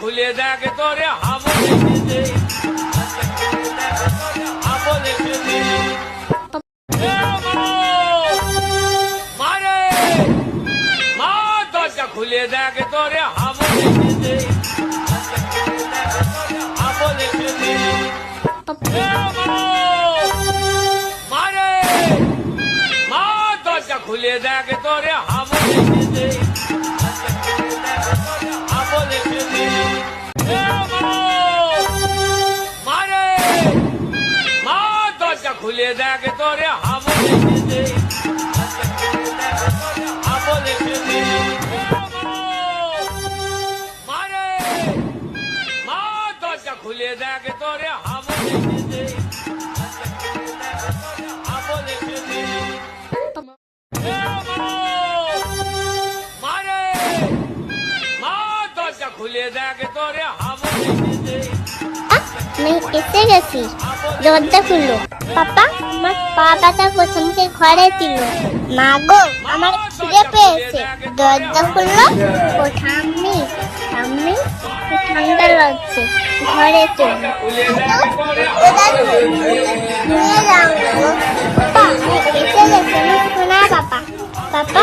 খুলে দেখ তোরে হাবো দেখে হাবো দেখে মারে মা দরজা খুলে দেখ তোরে হাবো দেখে হাবো দেখে মারে মা দরজা খুলে দেখ তোরে হাবো দেখে হাবো দেখে মারে মা দরজা খুলে দেখ তোরে হাবো দেখে হাবো দেখে মারে মা দরজা খুলে দেখ তোরে হাবো দেখে হাবো দেখে মারে মা দরজা খুলে দেখ তোরে হাবো দেখে আমি এসে গেছি, দরজা খুললো। পাপা, আমার পা ব্যথা করছে, আমাকে ঘরে ছিল। মা গো, আমার খিদে পেয়েছে। দরজা খুললো। ও ঠাম্মি, ঠাম্মি, ঠান্ডা লাগছে, ঘরে চলো। নিয়ে যাও গো। পাপা, আমি এসে গেছি, আমি শোনা পাপা। পাপা